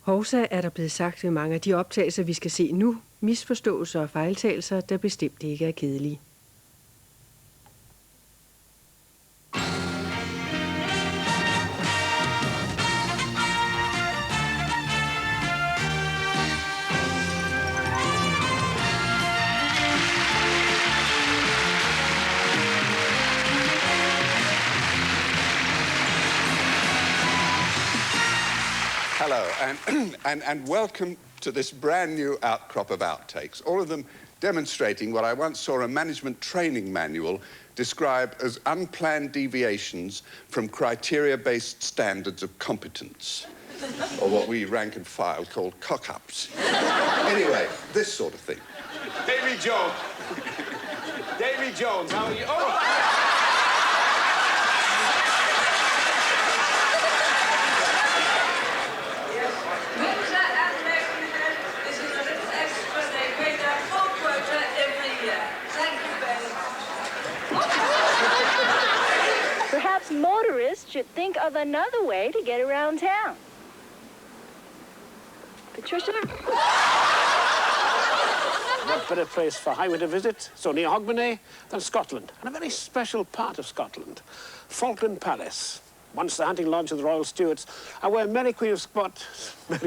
Hovsa er der blevet sagt ved mange af de optagelser, vi skal se nu. Misforståelser og fejltagelser, der bestemt ikke er kedelige. Hello, and welcome to this brand new outcrop of outtakes, all of them demonstrating what I once saw a management training manual describe as unplanned deviations from criteria-based standards of competence, or what we rank and file call cock-ups. Anyway, this sort of thing. Davy Jones. Davy Jones, how are you? Oh! Perhaps motorists should think of another way to get around town. Patricia? What better place for highway to visit, so near Hogmanay, than Scotland, and a very special part of Scotland, Falkland Palace. Once the hunting lodge of the Royal Stewards, and where Mary Queen of Scots, the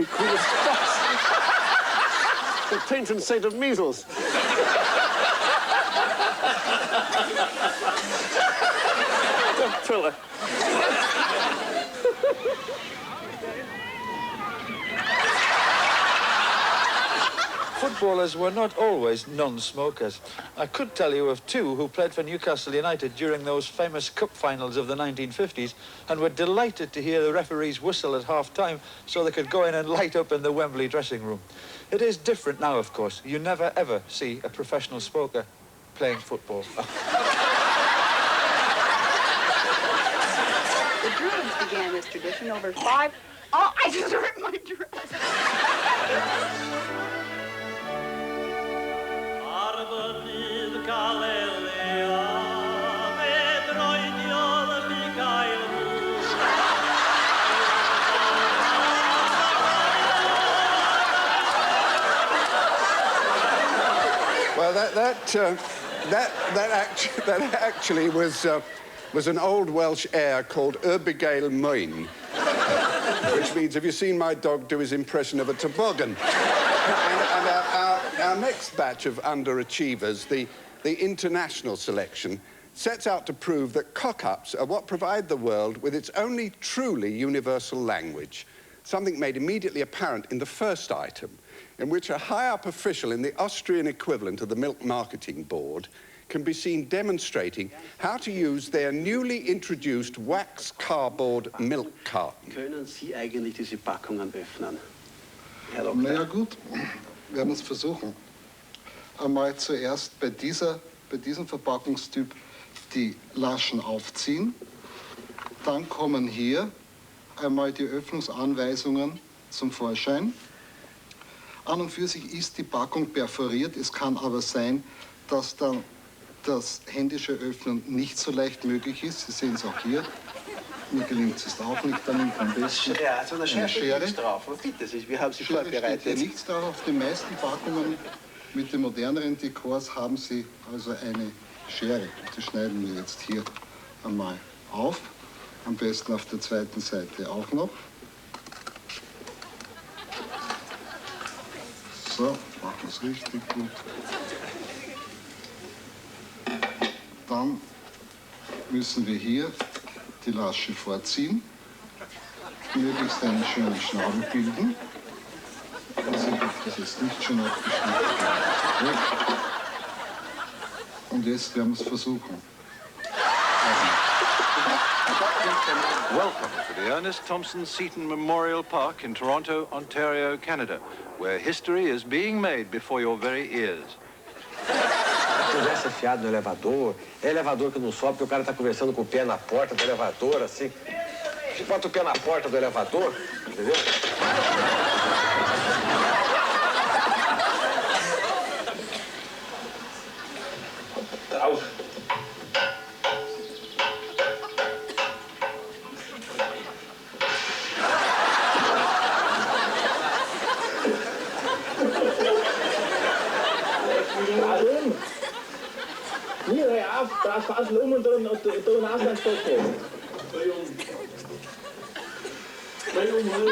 patron saint of measles. Thriller. Footballers were not always non-smokers. I could tell you of two who played for Newcastle United during those famous cup finals of the 1950s and were delighted to hear the referee's whistle at half-time so they could go in and light up in the Wembley dressing room. It is different now, of course. You never, ever see a professional smoker playing football. The Druids began this tradition over 5... Oh, I just ripped my dress. Well, that actually was an old Welsh air called Urbigail Moyn, which means, have you seen my dog do his impression of a toboggan? and our next batch of underachievers, the international selection, sets out to prove that cock-ups are what provide the world with its only truly universal language, something made immediately apparent in the first item, in which a high-up official in the Austrian equivalent of the Milk Marketing Board can be seen demonstrating how to use their newly introduced wax cardboard milk carton. Können Sie eigentlich diese Packungen öffnen? Na ja gut, wir werden es versuchen. Einmal zuerst bei diesem Verpackungstyp die Laschen aufziehen. Dann kommen hier einmal die Öffnungsanweisungen zum Vorschein. An und für sich ist die Packung perforiert. Es kann aber sein, dass dann das händische Öffnen nicht so leicht möglich ist. Sie sehen es auch hier. Mir gelingt es auch nicht, dann nimmt man am besten eine Schere. Nichts drauf. Bitte, wie haben Sie vorbereitet? Steht nichts drauf. Auf den meisten Packungen mit den moderneren Dekors haben Sie also eine Schere. Die schneiden wir jetzt hier einmal auf. Am besten auf der zweiten Seite auch noch. So, machen wir es richtig gut. Dann müssen wir hier die Lasche vorziehen, möglichst einen schönen Schnabel bilden. Also ich hoffe, das ist nicht schon abgeschnitten. Und jetzt werden wir es versuchen. Welcome to the Ernest Thompson Seton Memorial Park in Toronto, Ontario, Canada, where history is being made before your very ears. Se tivesse afiado no elevador, é elevador que não sobe, porque o cara está conversando com o pé na porta do elevador, assim. Você bota o pé na porta do elevador, entendeu? Fassel und da Ausgangsstoff holen.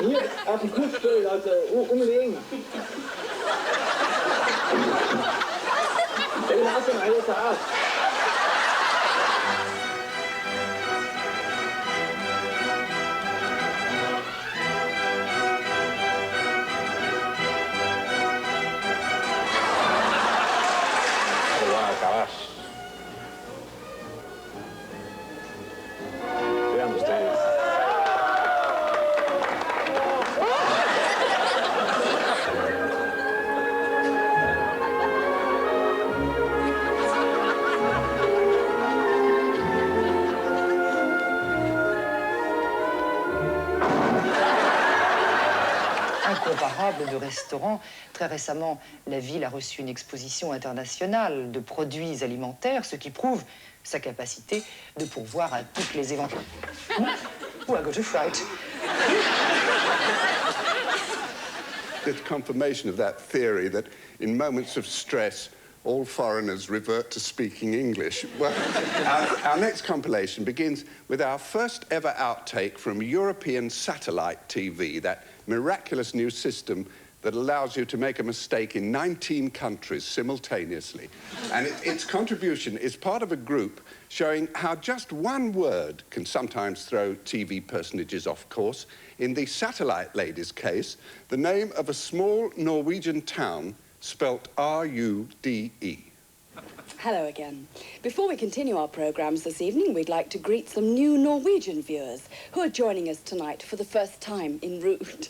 Hier, auf dem Kussstuhl, also umlegen. Den hast du alles aus. De restaurants. Très récemment, la ville a reçu une exposition internationale de produits alimentaires, ce qui prouve sa capacité de pourvoir à toutes les éventualités. Oh, I got a fright. It's confirmation of that theory that in moments of stress, all foreigners revert to speaking English. Well, our next compilation begins with our first ever outtake from European satellite TV, that miraculous new system that allows you to make a mistake in 19 countries simultaneously. And its contribution is part of a group showing how just one word can sometimes throw TV personages off course. In the satellite lady's case, the name of a small Norwegian town spelt R-U-D-E. Hello again. Before we continue our programs this evening, we'd like to greet some new Norwegian viewers who are joining us tonight for the first time in Rude.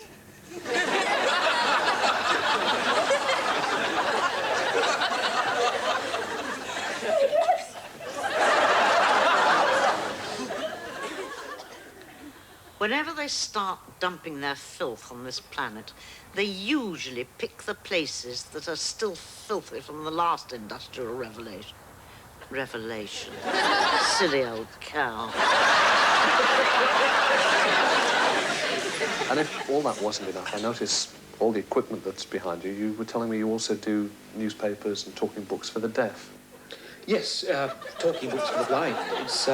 Whenever they start dumping their filth on this planet, they usually pick the places that are still filthy from the last industrial revelation. Silly old cow. And if all that wasn't enough, I notice all the equipment that's behind you. You were telling me you also do newspapers and talking books for the deaf. Yes, talking books for the blind. It's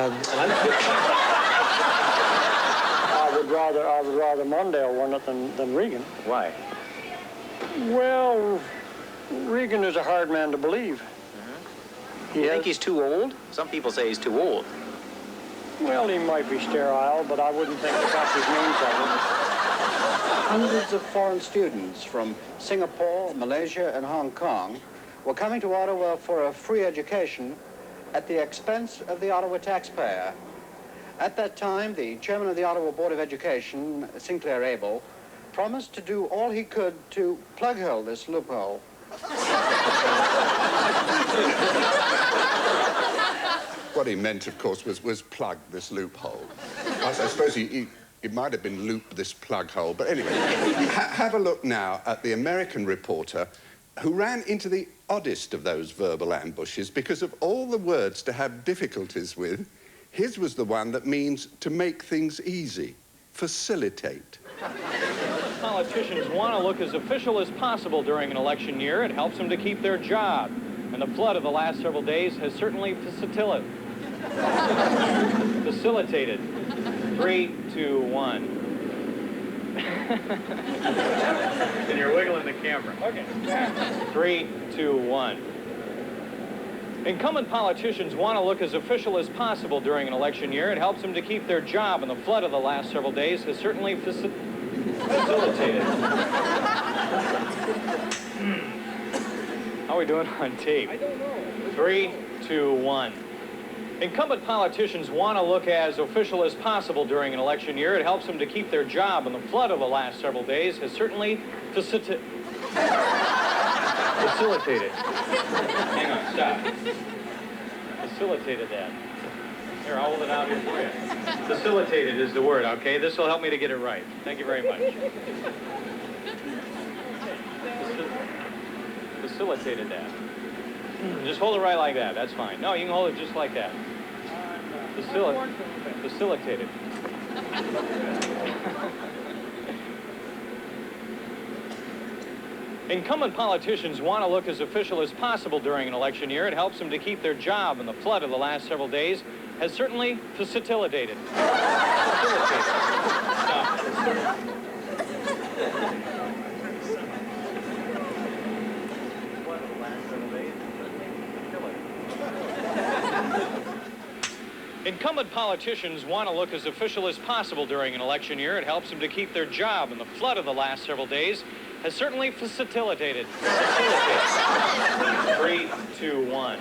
I would rather Mondale run it than Regan. Why? Well, Regan is a hard man to believe. You think he's too old? Some people say he's too old. Well, he might be sterile, but I wouldn't think that that's his main problem. Hundreds of foreign students from Singapore, Malaysia, and Hong Kong were coming to Ottawa for a free education at the expense of the Ottawa taxpayer. At that time, the chairman of the Ottawa Board of Education, Sinclair Abel, promised to do all he could to plug-hole this loophole. What he meant, of course, was plug this loophole. I suppose it might have been loop this plug hole. But anyway, have a look now at the American reporter who ran into the oddest of those verbal ambushes because of all the words to have difficulties with. His was the one that means to make things easy, facilitate. Politicians want to look as official as possible during an election year. It helps them to keep their job. And the flood of the last several days has certainly facilitated. 3, 2, 1. And you're wiggling the camera. Okay. 3, 2, 1. Incumbent politicians want to look as official as possible during an election year. It helps them to keep their job, and the flood of the last several days has certainly facilitated. How are we doing on tape? I don't know. 3, 2, 1. Incumbent politicians want to look as official as possible during an election year. It helps them to keep their job, and the flood of the last several days has certainly facilitated. Hang on, stop. Facilitated that. Here, I'll hold it out here for you. Facilitated is the word, okay? This will help me to get it right. Thank you very much. Facilitated that. Just hold it right like that. That's fine. No, you can hold it just like that. Facilitated. Incumbent politicians want to look as official as possible during an election year. It helps them to keep their job, and the flood of the last several days has certainly facilitated. Incumbent politicians want to look as official as possible during an election year. It helps them to keep their job, and the flood of the last several days has certainly facilitated. 3, 2, 1.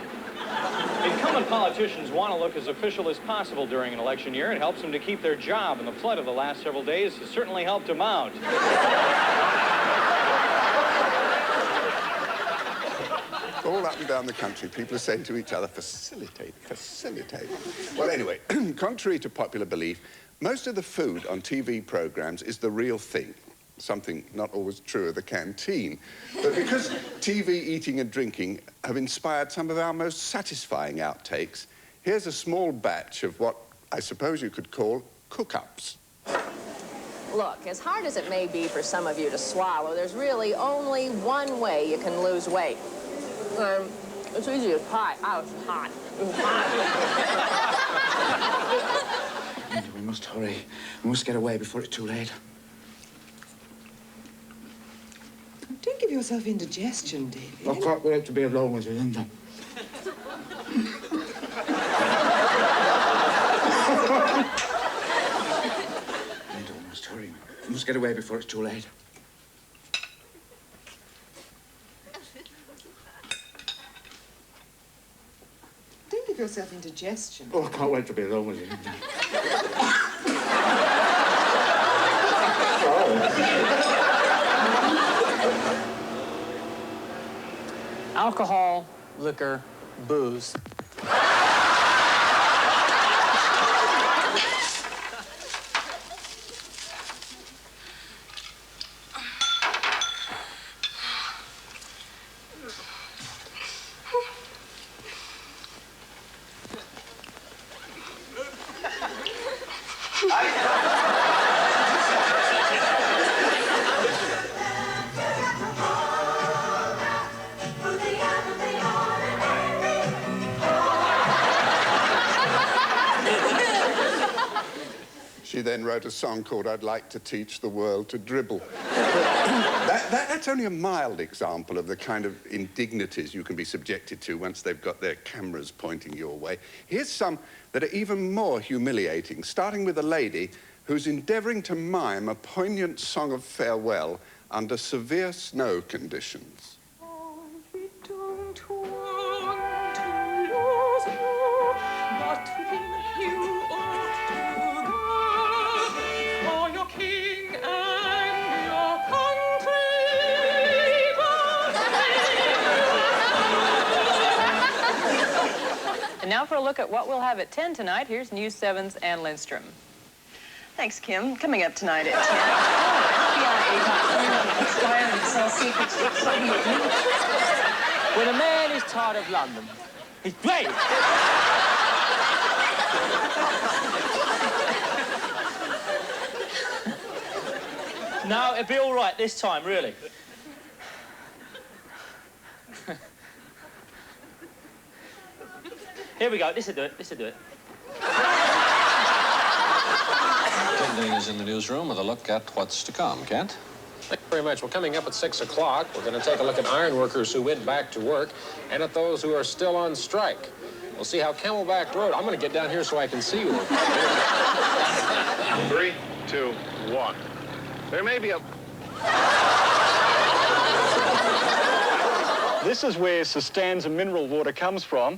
Incumbent politicians want to look as official as possible during an election year. It helps them to keep their job, and the flood of the last several days has certainly helped them out. All up and down the country, people are saying to each other, facilitate, facilitate. Well, anyway, contrary to popular belief, most of the food on TV programs is the real thing. Something not always true of the canteen. But because TV eating and drinking have inspired some of our most satisfying outtakes, here's a small batch of what I suppose you could call cook-ups. Look, as hard as it may be for some of you to swallow, there's really only one way you can lose weight. It's easy as pie. Oh, it's hot. It's hot. We must hurry. We must get away before it's too late. Don't give yourself indigestion, David. I can't wait to be alone with you, Linda. Linda, we must hurry. We must get away before it's too late. Don't give yourself indigestion. Oh, I can't wait to be alone with you, Linda. Alcohol, liquor, booze. She then wrote a song called I'd Like to Teach the World to Dribble. That's only a mild example of the kind of indignities you can be subjected to once they've got their cameras pointing your way. Here's some that are even more humiliating, starting with a lady who's endeavouring to mime a poignant song of farewell under severe snow conditions. And now for a look at what we'll have at 10 tonight, here's News 7's Ann Lindstrom. Thanks, Kim. Coming up tonight at 10. FBI and sell secrets to Soviet Union. When a man is tired of London, he's brave. No, it'll be all right this time, really. Here we go. This'll do it. This'll do it. Ken is in the newsroom with a look at what's to come. Kent? Thank you very much. Well, coming up at 6 o'clock, we're going to take a look at iron workers who went back to work and at those who are still on strike. We'll see how Camelback Road... I'm going to get down here so I can see you. 3, 2, 1. There may be a... This is where Sustanza mineral water comes from.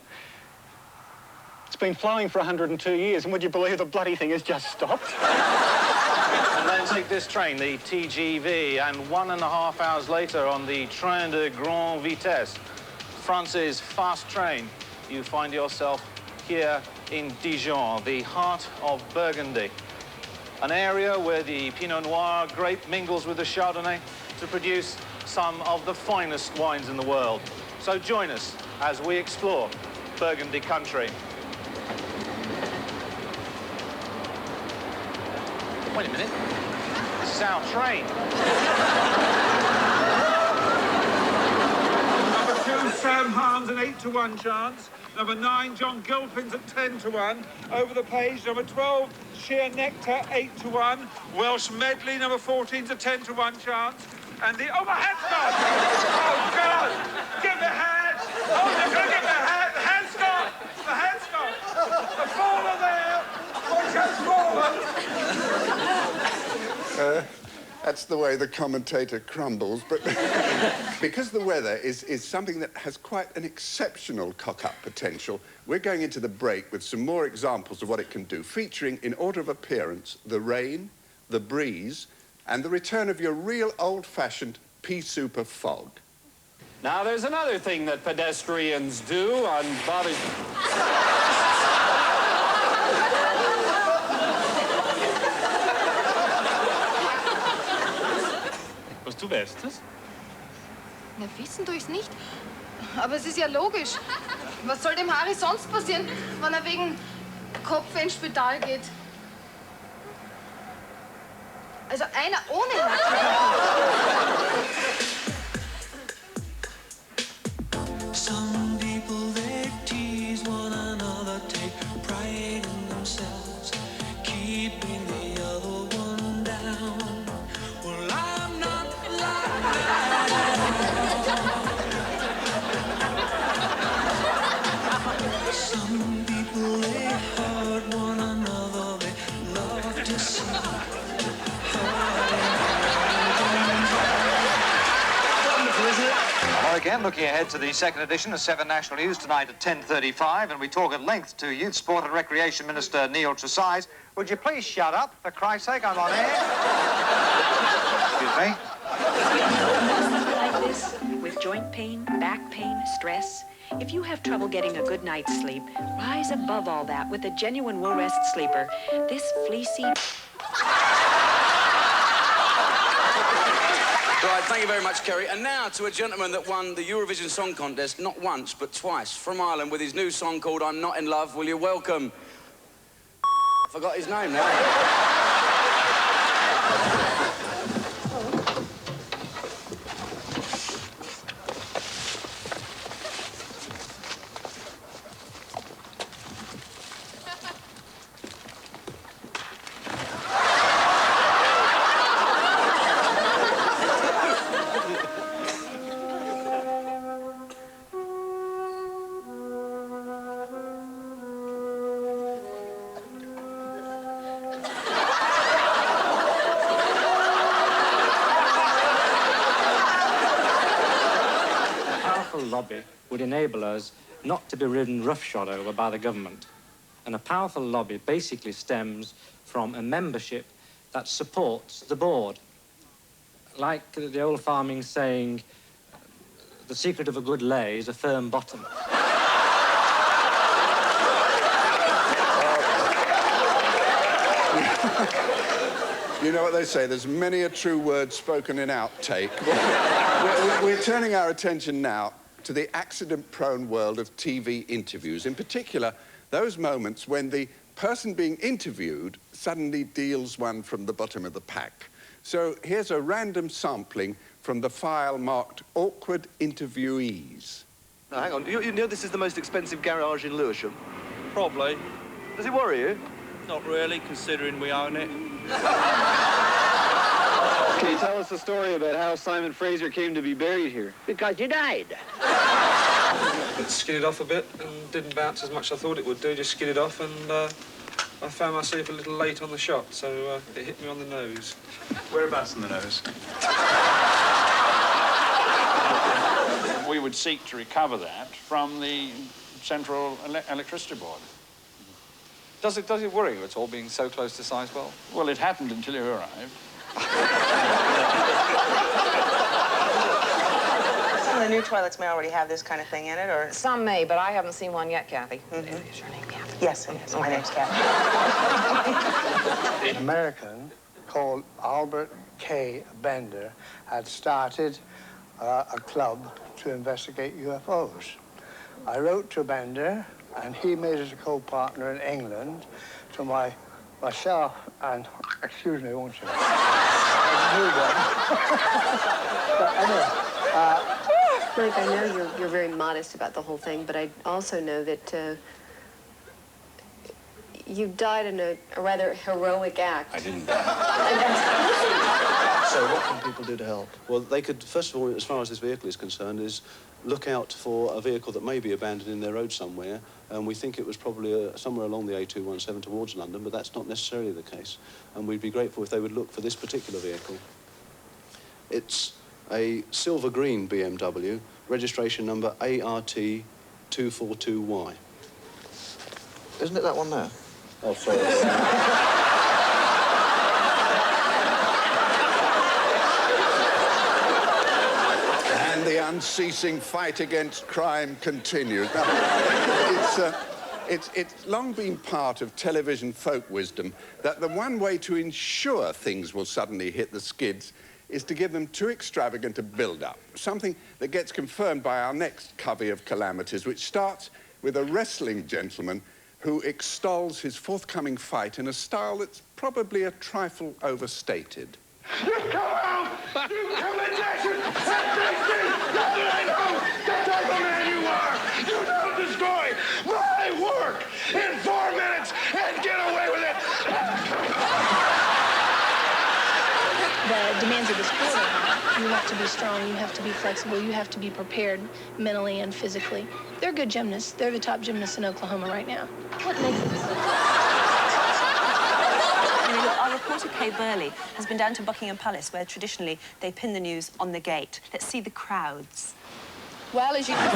It's been flowing for 102 years, and would you believe the bloody thing has just stopped? And then take this train, the TGV, and 1.5 hours later on the Train de Grande Vitesse, France's fast train, you find yourself here in Dijon, the heart of Burgundy. An area where the Pinot Noir grape mingles with the Chardonnay to produce some of the finest wines in the world. So join us as we explore Burgundy country. Wait a minute. This is our train. Sam Harms an 8-1 chance. Number 9, John Gilpin's at 10-1. Over the page, number 12, Sheer Nectar, 8-1. Welsh Medley, number 14's a 10-1 chance. And the... Oh, my hat's gone! Oh, God! Give me a hat! Oh, they're going to get the hat! The hat's gone! The hat's gone! The faller there! Watch out, faller! That's the way the commentator crumbles, but because the weather is something that has quite an exceptional cock-up potential, we're going into the break with some more examples of what it can do, featuring, in order of appearance, the rain, the breeze, and the return of your real old-fashioned pea soup of fog. Now, there's another thing that pedestrians do on Bobby's... Du weißt es? Na, wissen tue ich's nicht. Aber es ist ja logisch. Was soll dem Harry sonst passieren, wenn er wegen Kopf ins Spital geht? Also einer ohne Some people they tease one another, take pride in themselves, keeping the other one down. Well, I'm not like that. Some people they hurt one another, they love to see. Again, looking ahead to the second edition of 7 National News tonight at 10:35, and we talk at length to Youth, Sport and Recreation Minister Neil Tresize. Would you please shut up, for Christ's sake, I'm on air. Excuse me. Like this, with joint pain, back pain, stress, if you have trouble getting a good night's sleep, rise above all that with a genuine Will Rest Sleeper. This fleecy... Right, thank you very much, Kerry. And now to a gentleman that won the Eurovision Song Contest not once, but twice, from Ireland, with his new song called I'm Not in Love. Will you welcome... Forgot his name now. Lobby would enable us not to be ridden roughshod over by the government. And a powerful lobby basically stems from a membership that supports the board. Like the old farming saying, the secret of a good lay is a firm bottom. You know what they say, there's many a true word spoken in outtake. We're turning our attention now to the accident-prone world of TV interviews, in particular, those moments when the person being interviewed suddenly deals one from the bottom of the pack. So here's a random sampling from the file marked Awkward Interviewees. Now, hang on, you know this is the most expensive garage in Lewisham? Probably. Does it worry you? Not really, considering we own it. Can you tell us the story about how Simon Fraser came to be buried here? Because he died. It skidded off a bit and didn't bounce as much as I thought it would do, just skidded off, and I found myself a little late on the shot, so it hit me on the nose. Whereabouts in the nose? We would seek to recover that from the Central Electricity Board. Does it worry you at all, being so close to Sizewell? Well, it happened until you arrived. Some of the new toilets may already have this kind of thing in it, or... Some may, but I haven't seen one yet, Kathy. Mm-hmm. Is your name Kathy? Yes, it is. My name's Kathy. An American called Albert K. Bender had started a club to investigate UFOs. I wrote to Bender, and he made us a co-partner in England to myself and, excuse me, won't you? A new one. But anyway, Mike, I know you're very modest about the whole thing, but I also know that you died in a rather heroic act. I didn't die. So what can people do to help? Well, they could, first of all, as far as this vehicle is concerned, is look out for a vehicle that may be abandoned in their road somewhere. And we think it was probably somewhere along the A217 towards London, but that's not necessarily the case. And we'd be grateful if they would look for this particular vehicle. It's a silver-green BMW, registration number ART242Y. Isn't it that one there? Oh, sorry. And the unceasing fight against crime continues. Now, it's long been part of television folk wisdom that the one way to ensure things will suddenly hit the skids is to give them too extravagant a build-up, something that gets confirmed by our next covey of calamities, which starts with a wrestling gentleman who extols his forthcoming fight in a style that's probably a trifle overstated. You come out! You come in action! That's what I know! The type of man you are! You don't destroy my work in 4 minutes and get away with it! The demands of the sport are high. You have to be strong, you have to be flexible, you have to be prepared mentally and physically. They're good gymnasts. They're the top gymnasts in Oklahoma right now. What makes them so? Our reporter, Kay Burley, has been down to Buckingham Palace, where traditionally they pin the news on the gate. Let's see the crowds. Well, as you can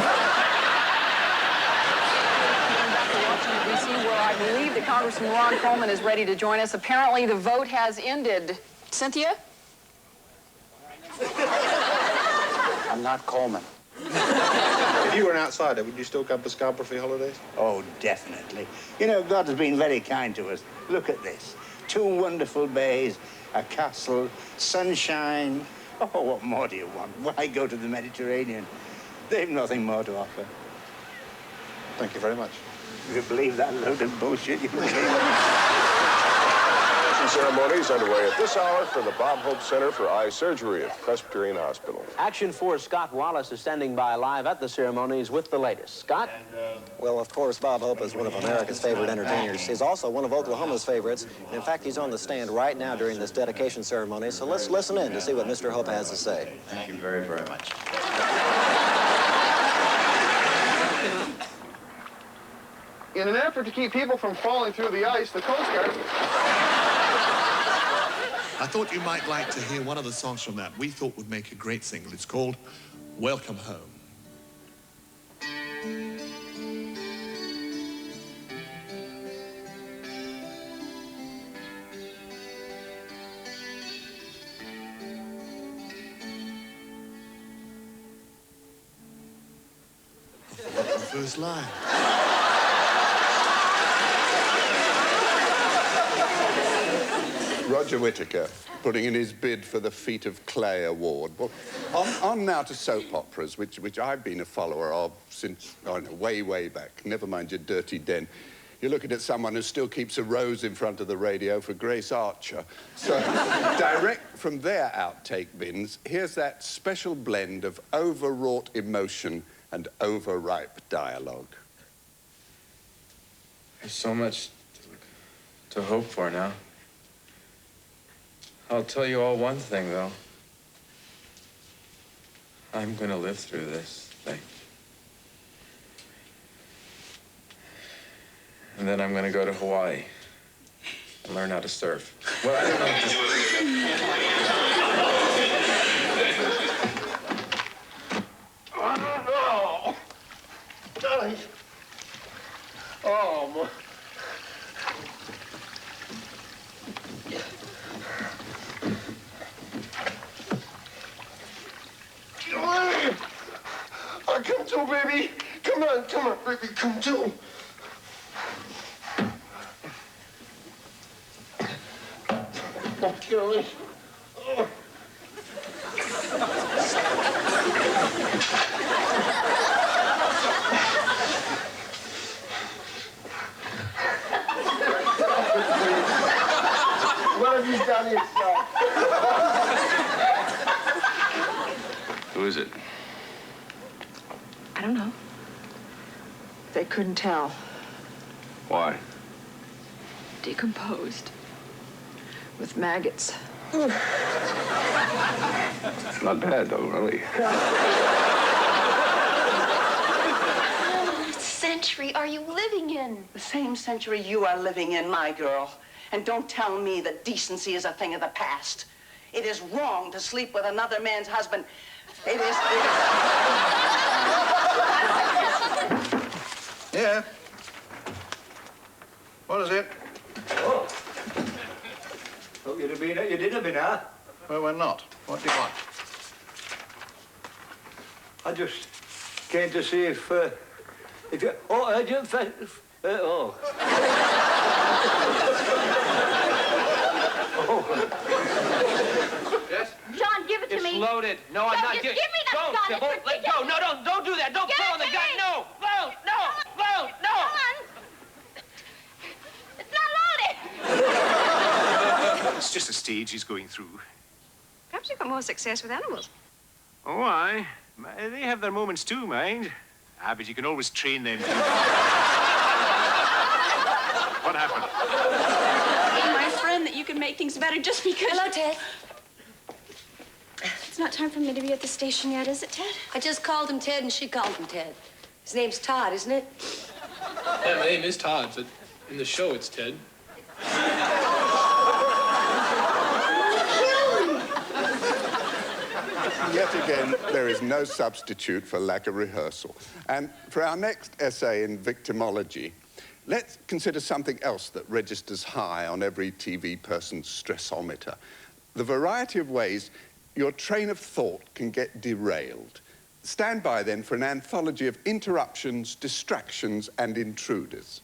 where I believe that Congressman Ron Coleman is ready to join us. Apparently, the vote has ended. Cynthia? I'm not Coleman. If you were an outsider, would you still come to Scarborough for your holidays? Oh, definitely. You know, God has been very kind to us. Look at this. 2 wonderful bays, a castle, sunshine. Oh, what more do you want? Why go to the Mediterranean? They've nothing more to offer. Thank you very much. You believe that load of bullshit? You ceremonies underway at this hour for the Bob Hope Center for Eye Surgery at Presbyterian Hospital. Action 4's Scott Wallace is standing by live at the ceremonies with the latest. Scott? Well, of course, Bob Hope is one of America's favorite entertainers. He's also one of Oklahoma's favorites. And in fact, he's on the stand right now during this dedication ceremony. So let's listen in to see what Mr. Hope has to say. Thank you very, very much. In an effort to keep people from falling through the ice, the Coast Guard... I thought you might like to hear one of the songs from that we thought would make a great single. It's called Welcome Home. First line. Roger Whittaker putting in his bid for the Feet of Clay Award. Well, on now to soap operas, which I've been a follower of since way, way back. Never mind your Dirty Den. You're looking at someone who still keeps a rose in front of the radio for Grace Archer. So, direct from their outtake bins, here's that special blend of overwrought emotion and overripe dialogue. There's so much to hope for now. I'll tell you all one thing, though. I'm gonna live through this thing. And then I'm gonna go to Hawaii and learn how to surf. Well, I don't know if Oh, no. Oh, my. Come to, baby. Come on, baby, come to. Oh, Kelly. Oh. What have you done yourself? Who is it? don't know. They couldn't tell. Why? Decomposed. With maggots. It's not bad, though, really. What century are you living in? The same century you are living in, my girl. And don't tell me that decency is a thing of the past. It is wrong to sleep with another man's husband. It is... Yeah. What is it? Oh. Hope you'd have been at your dinner by now. Well, we're not. What do you want? I just came to see if you... Oh, I didn't... oh. Yes? John, give it to It's me. loaded. No, I'm John, not just giving... give me that Don't, gun. Sybil. It's Let go. No, don't do that. Don't Give pull on it the to gun. me. No. Whoa, no. Whoa, no. John! It's not loaded. It's just a stage he's going through. Perhaps you've got more success with animals. Oh, aye. They have their moments too, mind. But you can always train them too. What happened? My friend that you can make things better just because... Hello, Ted. It's not time for me to be at the station yet, is it, Ted? I just called him Ted and she called him Ted. His name's Todd, isn't it? Yeah, my name is Todd, but in the show it's Ted. Yet again, there is no substitute for lack of rehearsal. And for our next essay in victimology, let's consider something else that registers high on every TV person's stressometer. The variety of ways your train of thought can get derailed. Stand by, then, for an anthology of interruptions, distractions, and intruders.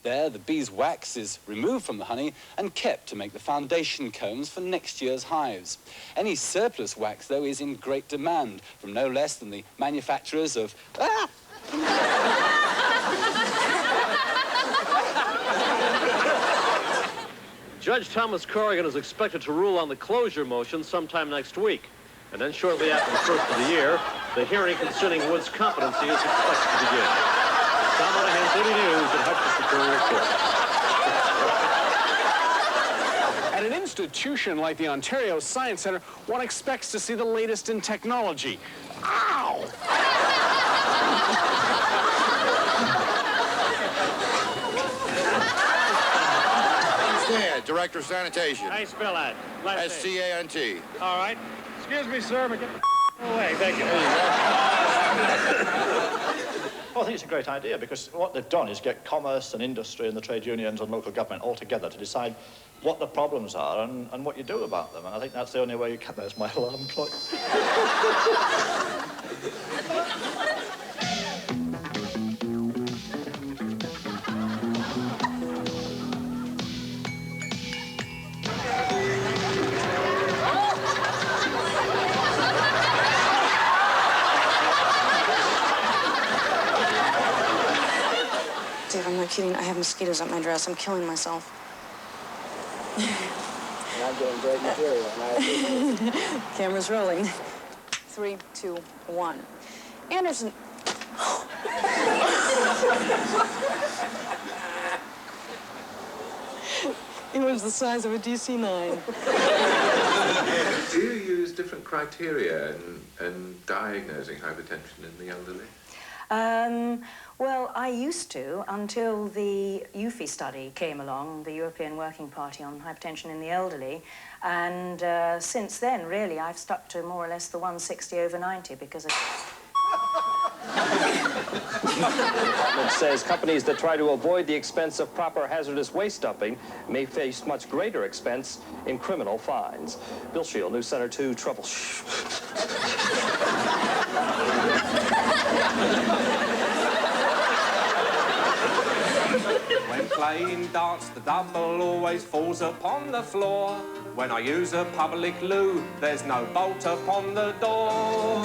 There, the bee's wax is removed from the honey and kept to make the foundation combs for next year's hives. Any surplus wax, though, is in great demand from no less than the manufacturers of... Ah! Judge Thomas Corrigan is expected to rule on the closure motion sometime next week. And then shortly after the first of the year, the hearing concerning Wood's competency is expected to begin. Tom Monahan's Daily News at Hutchinson Courier Court. At an institution like the Ontario Science Centre, one expects to see the latest in technology. Ow! Stan, Director of Sanitation. How you spell that? S-C-A-N-T. All right. Excuse me, sir, but get the away. Thank you. Well, I think it's a great idea because what they've done is get commerce and industry and the trade unions and local government all together to decide what the problems are and what you do about them. And I think that's the only way you can. There's my alarm clock. Dave, I'm not kidding. I have mosquitoes up my dress. I'm killing myself. I'm getting great material. Camera's rolling. 3, 2, 1. Anderson. It was the size of a DC-9. Do you use different criteria in diagnosing hypertension in the elderly? Well, I used to until the UFI study came along, the European Working Party on Hypertension in the Elderly, and since then, really, I've stuck to more or less the 160/90 because of... It says companies that try to avoid the expense of proper hazardous waste dumping may face much greater expense in criminal fines. Bill Shield, News Center 2, When playing darts, the double always falls upon the floor. When I use a public loo, there's no bolt upon the door.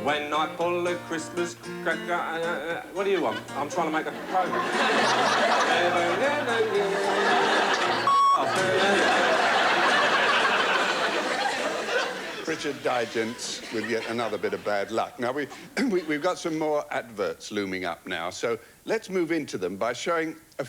When I pull a Christmas cracker... what do you want? I'm trying to make a program. Pritchard Digence with yet another bit of bad luck. Now, we've got some more adverts looming up now, so let's move into them by showing a